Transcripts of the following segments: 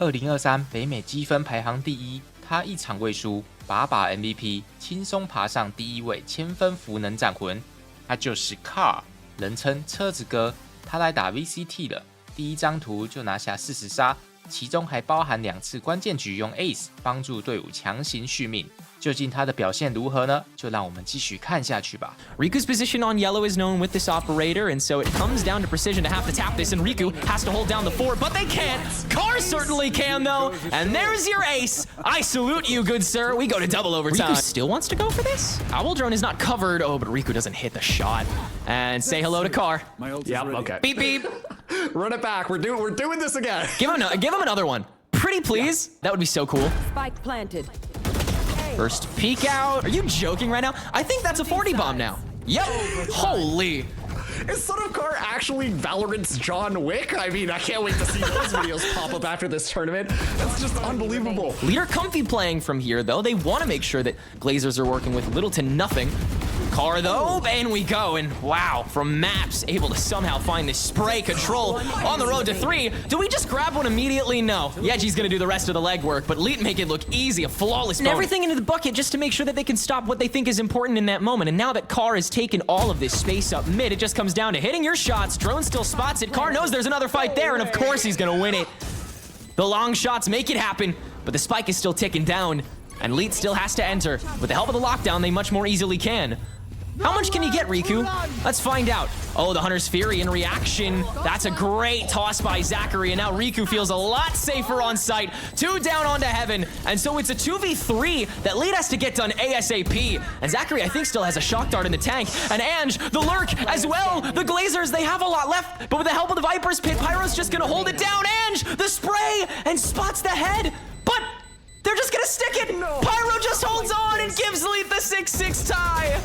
2023北美积分排行第一，他一场未输，把 MVP， 轻松爬上第一位1000分符能战魂。他就是 Car， 人称车子哥。他来打 VCT 了，第一张图就拿下40杀，其中还包含2次关键局用 ACE 帮助队伍强行续命。究竟他的表现如何呢？就让我们继续看下去吧。 Riku's position on yellow is known with this operator, and so it comes down to precision to have to tap this, and Riku has to hold down the 4, but they can't. Car certainly can, though, and there's your ace. I salute you, good sir. We go to double overtime. Riku still wants to go for this? Owl Drone is not covered. Oh, but Riku doesn't hit the shot. And say hello to Car. Yep, okay. Beep, beep. Run it back. We're doing this again. Give him another one. Pretty please. That would be so cool. Spike planted. First peek out. Are you joking right now? I think that's a 40 bomb now. Yep. Holy. Is sonofcar actually Valorant's John Wick? I mean, I can't wait to see those videos pop up after this tournament. That's just unbelievable. Leader comfy playing from here, though. They want to make sure that Glazers are working with little to nothing. Car, though, in we go. And wow, from Maps, able to somehow find this spray control on the road to 3. Do we just grab one immediately? No. Yeji's going to do the rest of the legwork, but Leet make it look easy, a flawless and everything into the bucket just to make sure that they can stop what they think is important in that moment. And now that Car has taken all of this space up mid, it just comes down to hitting your shots. Drone still spots it. Car knows there's another fight there, and of course he's going to win it. The long shots make it happen, but the spike is still ticking down, and Leet still has to enter. With the help of the lockdown, they much more easily can. How much can you get, Riku? Let's find out. Oh, the Hunter's Fury in reaction. That's a great toss by Zachary, and now Riku feels a lot safer on site. 2 down onto Heaven, and so it's a 2v3 that Lead has to get done ASAP. And Zachary, I think, still has a shock dart in the tank. And Ange, the lurk as well. The Glazers, they have a lot left, but with the help of the Viper's Pit, Pyro's just gonna hold it down. Ange, the spray, and spots the head, but they're just gonna stick it. Pyro just holds on and gives Lead the 6-6 tie.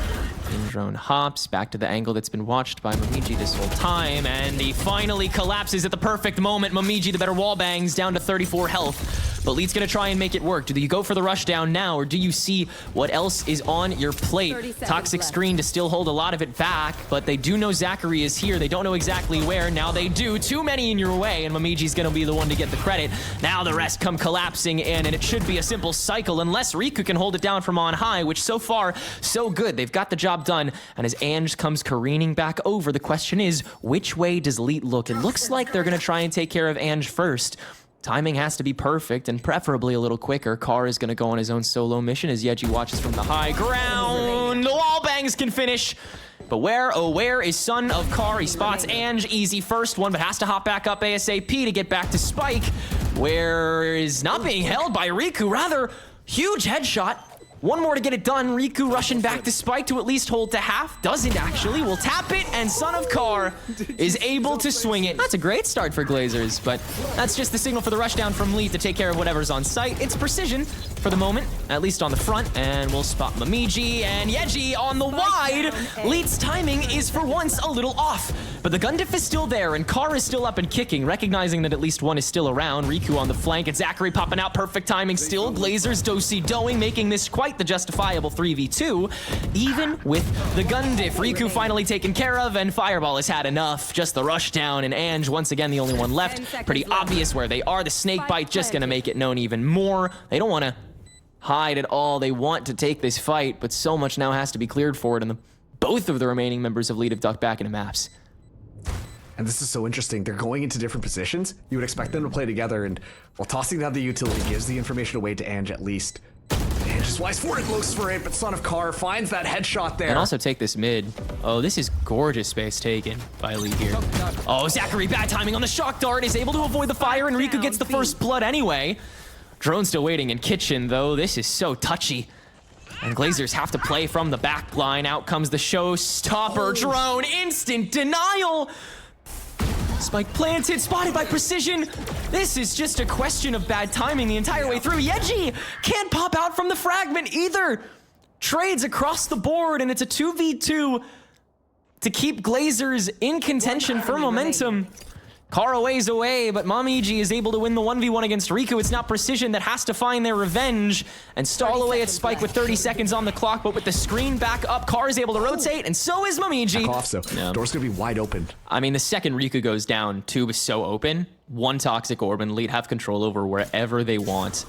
Drone hops back to the angle that's been watched by Momiji this whole time, and he finally collapses at the perfect moment. Momiji, the better wall bangs, down to 34 health. But Leet's gonna try and make it work. Do you go for the rush down now, or do you see what else is on your plate? Toxic screen to still hold a lot of it back, but they do know Zachary is here. They don't know exactly where. Now they do. Too many in your way, and Momiji's gonna be the one to get the credit. Now the rest come collapsing in, and it should be a simple cycle unless Riku can hold it down from on high, which so far, so good. They've got the job done. And as Ange comes careening back over, the question is, which way does Leet look? It looks like they're gonna try and take care of Ange first. Timing has to be perfect and preferably a little quicker. Car is gonna go on his own solo mission as Yeji watches from the high ground. The wall bangs can finish. But where, oh where is sonofcar? He spots Ange, easy first one, but has to hop back up ASAP to get back to Spike, where is not being held by Riku, rather, huge headshot. One more to get it done. Riku rushing back to Spike to at least hold to half. Doesn't actually. Will tap it, and sonofcar is able to swing it. That's a great start for Glazers, but that's just the signal for the rushdown from Leet to take care of whatever's on site. It's precision for the moment, at least on the front, and we'll spot Momiji and Yeji on the wide. Leet's timing is for once a little off, but the gun diff is still there, and Car is still up and kicking, recognizing that at least one is still around. Riku on the flank, and Zachary popping out. Perfect timing still. Glazers do-si-doing, making this quite the justifiable 3v2, even with the gun diff. Riku finally taken care of, and Fireball has had enough. Just the rush down, and Ange once again the only one left. Pretty obvious where they are. The snake bite just gonna make it known even more. They don't want to hide at all. They want to take this fight, but so much now has to be cleared for it, and both of the remaining members of Lead have ducked back into Maps. And this is so interesting. They're going into different positions. You would expect them to play together, and while tossing down the utility gives the information away to Ange at least. Ange is wise for it, looks for it, but sonofcar finds that headshot there. And also take this mid. Oh, this is gorgeous space taken by Lead here. Oh, Zachary, bad timing on the shock dart, is able to avoid the fire, and Riku gets the first blood anyway. Drone still waiting in kitchen, though. This is so touchy. And Glazers have to play from the back line. Out comes the showstopper. Drone, instant denial. Spike planted, spotted by precision. This is just a question of bad timing the entire way through. Yeji can't pop out from the fragment either. Trades across the board, and it's a 2v2 to keep Glazers in contention for momentum. Kara ways away, but Momiji is able to win the 1v1 against Riku. It's now Precision that has to find their revenge and stall away at Spike with 30 seconds on the clock, but with the screen back up, Kara is able to rotate, and so is Momiji. Back off, so door's gonna be wide open. I mean, the second Riku goes down, Tube is so open. One Toxic Orb and Elite have control over wherever they want.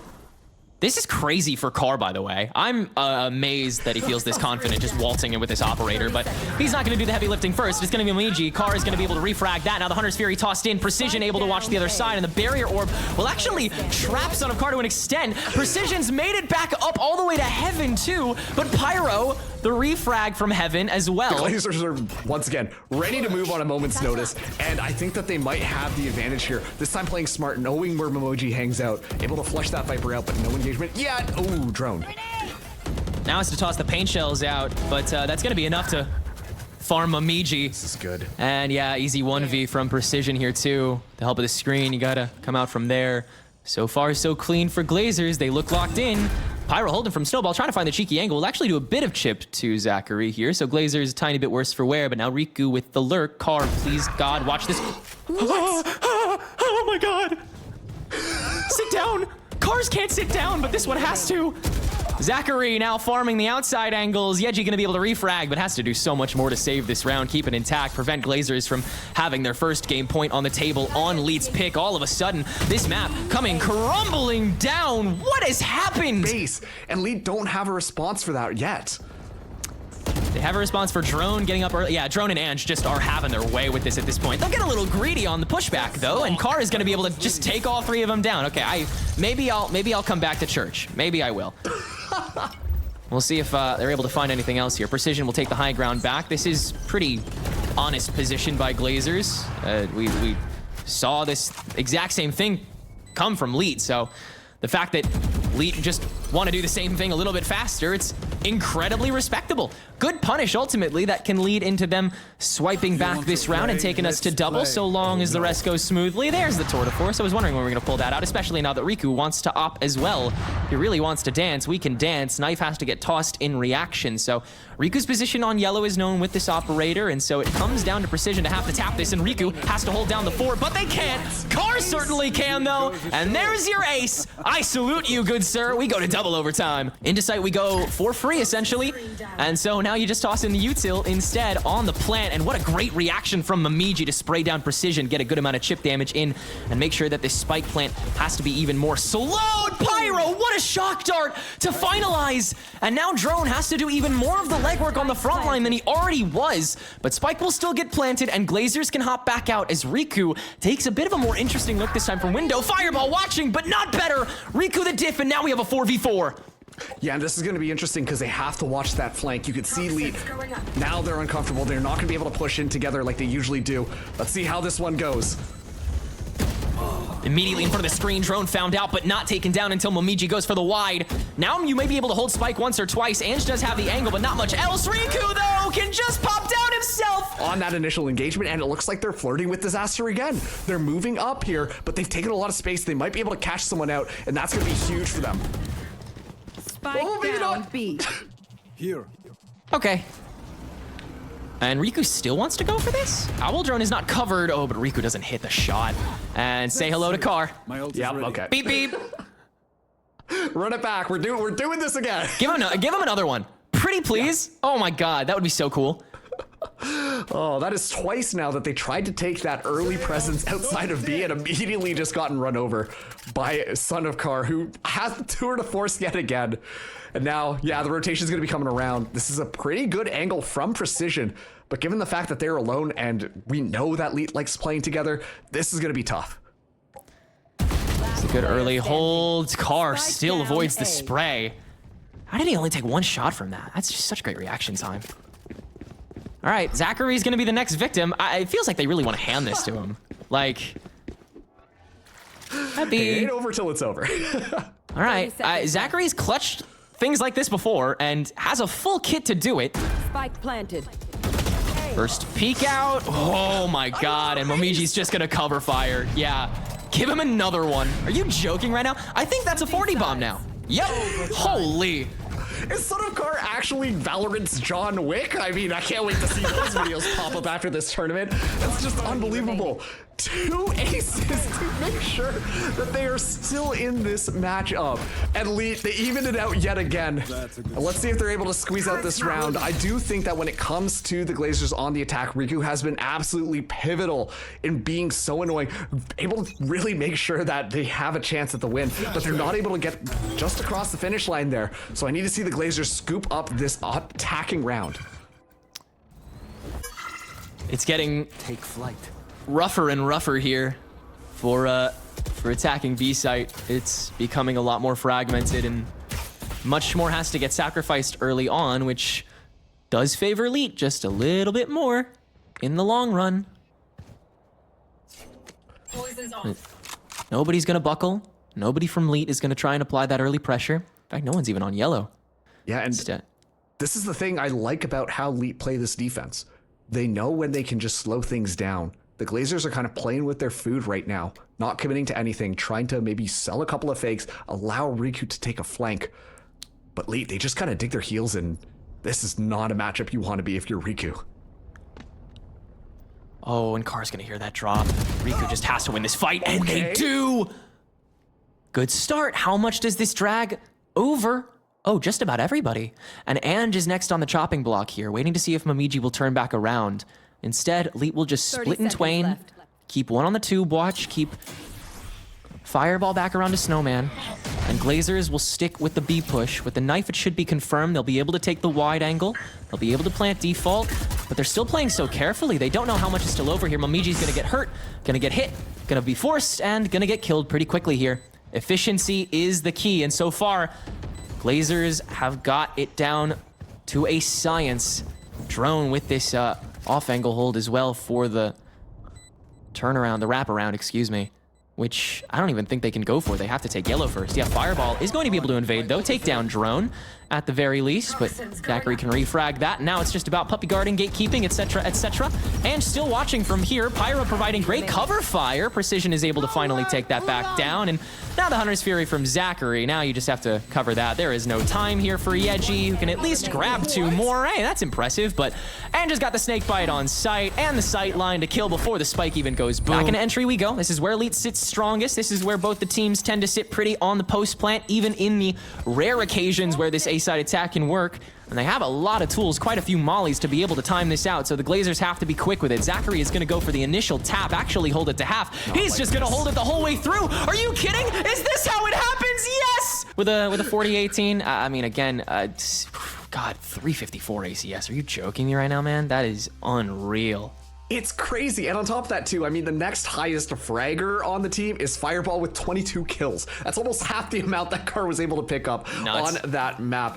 This is crazy for Carr, by the way. I'm amazed that he feels this confident just waltzing in with this operator, but he's not going to do the heavy lifting first. It's going to be Momiji. Carr is going to be able to refrag that. Now the Hunter's Fury tossed in. Precision able to watch the other side, and the Barrier Orb will actually trap sonofcar to an extent. Precision's made it back up all the way to Heaven, too, but Pyro, the refrag from Heaven as well. The Glazers are, once again, ready to move on a moment's notice, and I think that they might have the advantage here. This time playing smart, knowing where Momiji hangs out, able to flush that Viper out, but no engagement yet. Oh, drone. Now it's to toss the paint shells out, but that's going to be enough to farm Momiji. This is good. And yeah, easy 1v from Precision here too. The help of the screen, you gotta come out from there. So far, so clean for Glazers. They look locked in. Pyro holding from Snowball, trying to find the cheeky angle. Will actually do a bit of chip to Zachary here. So Glazers a tiny bit worse for wear, but now Riku with the lurk. Carr, please God, watch this. Oh my God. Sit down. Cars can't sit down, but this one has to. Zachary now farming the outside angles. Yeji gonna be able to refrag, but has to do so much more to save this round, keep it intact, prevent Glazers from having their first game point on the table on Leet's pick. All of a sudden, this map coming crumbling down. What has happened? Base, and Leet don't have a response for that yet. They have a response for Drone getting up early. Yeah, Drone and Ange just are having their way with this at this point. They'll get a little greedy on the pushback though, and Carr is going to be able to just take all three of them down. Okay, maybe I'll come back to church. Maybe I will. We'll see if they're able to find anything else here. Precision will take the high ground back. This is pretty honest position by Glazers. We saw this exact same thing come from Leet, so the fact that Leet just want to do the same thing a little bit faster, it's incredibly respectable. Good punish, ultimately, that can lead into them swiping back this round and taking us to double, so long as the rest goes smoothly. There's the tour de force. I was wondering when we were going to pull that out, especially now that Riku wants to op as well. He really wants to dance. We can dance. Knife has to get tossed in reaction, so Riku's position on yellow is known with this operator, and so it comes down to Precision to have to tap this, and Riku has to hold down the fort, but they can't. Carr certainly can, though, and there's your ace. I salute you, good sir. We go to double overtime. Into sight we go for free, essentially, and so now you just toss in the util instead on the plant, and what a great reaction from Momiji to spray down Precision, get a good amount of chip damage in, and make sure that this spike plant has to be even more slowed. Pyro, what a shock dart to finalize, and now Drone has to do even more of the legwork on the front line than he already was, but Spike will still get planted, and Glazers can hop back out as Riku takes a bit of a more interesting look this time from window. Fireball watching, but not better. Riku the diff, and now we have a 4v4. Yeah, and this is going to be interesting because they have to watch that flank. You could see Leet. Now they're uncomfortable. They're not going to be able to push in together like they usually do. Let's see how this one goes. Immediately in front of the screen, Drone found out, but not taken down until Momiji goes for the wide. Now you may be able to hold Spike once or twice. Ange does have the angle, but not much else. Riku, though, can just pop down himself. On that initial engagement, and it looks like they're flirting with disaster again. They're moving up here, but they've taken a lot of space. They might be able to catch someone out, and that's going to be huge for them. Spike down B. Here. Okay. And Riku still wants to go for this? Owl Drone is not covered. Oh, but Riku doesn't hit the shot. And say hello to Carr. My ult is Yep, ready. okay. Beep, beep. Run it back. We're doing this again. Give him another one. Pretty please. Yeah. Oh my God, that would be so cool. Oh, that is twice now that they tried to take that early presence outside of B and immediately just gotten run over by sonofcar, who has the tour de force yet again. And now, yeah, the rotation is going to be coming around. This is a pretty good angle from Precision, but given the fact that they're alone and we know that Leet likes playing together, this is going to be tough. It's a good early hold. Carr still avoids the spray. How did he only take one shot from that? That's just such great reaction time. All right, Zachary's gonna be the next victim. It feels like they really want to hand this to him. Like, that'd be... It ain't over till it's over. All right, Zachary's clutched things like this before and has a full kit to do it. Spike planted. First peek out. Oh my God, and Momiji's just gonna cover fire. Yeah, give him another one. Are you joking right now? I think that's a 40 bomb now. Yep, holy. Is sonofcar actually Valorant's John Wick? I mean, I can't wait to see those videos pop up after this tournament. That's just unbelievable. 2 aces to make sure that they are still in this matchup. And Elite, they evened it out yet again. And let's see if they're able to squeeze out this round. I do think that when it comes to the Glazers on the attack, Riku has been absolutely pivotal in being so annoying, able to really make sure that they have a chance at the win, but they're not able to get just across the finish line there. So I need to see the Glazers scoop up this attacking round. It's getting rougher and rougher here for attacking B site. It's becoming a lot more fragmented, and much more has to get sacrificed early on, which does favor Elite just a little bit more in the long run. Nobody's gonna buckle. Nobody from Elite is gonna try and apply that early pressure. In fact, no one's even on yellow. Yeah, and this is the thing I like about how Elite play this defense. They know when they can just slow things down. The Glazers are kind of playing with their food right now, not committing to anything, trying to maybe sell a couple of fakes, allow Riku to take a flank. But Elite, they just kind of dig their heels in. This is not a matchup you want to be if you're Riku. Oh, and Car's gonna hear that drop. Riku just has to win this fight, and they do! Good start. How much does this drag over? Oh, just about everybody. And Ange is next on the chopping block here, waiting to see if Momiji will turn back around. Instead, Elite will just split in twain, left. Keep one on the tube watch, keep Fireball back around to Snowman, and Glazers will stick with the B push. With the knife, it should be confirmed. They'll be able to take the wide angle. They'll be able to plant default, but they're still playing so carefully. They don't know how much is still over here. Momiji's gonna get hurt, gonna get hit, gonna be forced, and gonna get killed pretty quickly here. Efficiency is the key, and so far, Glazers have got it down to a science. Drone with this off-angle hold as well for the turnaround, the wraparound, excuse me, which I don't even think they can go for. They have to take yellow first. Yeah, Fireball is going to be able to invade, though. Take down Drone at the very least, but Zachary can refrag that. Now it's just about puppy guarding, gatekeeping, etc., etc. And still watching from here, Pyro providing great cover fire. Precision is able to finally take that back down, and now the Hunter's Fury from Zachary. Now you just have to cover that. There is no time here for Yeji, who can at least grab 2 more. Hey, that's impressive, but Andrew's got the snake bite on sight and the sight line to kill before the spike even goes boom. Back into entry we go. This is where Elite sits strongest. This is where both the teams tend to sit pretty on the post plant, even in the rare occasions where this A-side attack can work. And they have a lot of tools, quite a few mollies to be able to time this out, so the Glazers have to be quick with it. Zachary is going to go for the initial tap, actually hold it to half. He's just going to hold it the whole way through. Are you kidding? Is this how it happens? Yes! With a 40-18, I mean, again, God, 354 ACS. Are you joking me right now, man? That is unreal. It's crazy. And on top of that, too, I mean, the next highest fragger on the team is Fireball with 22 kills. That's almost half the amount that Car was able to pick up on that map.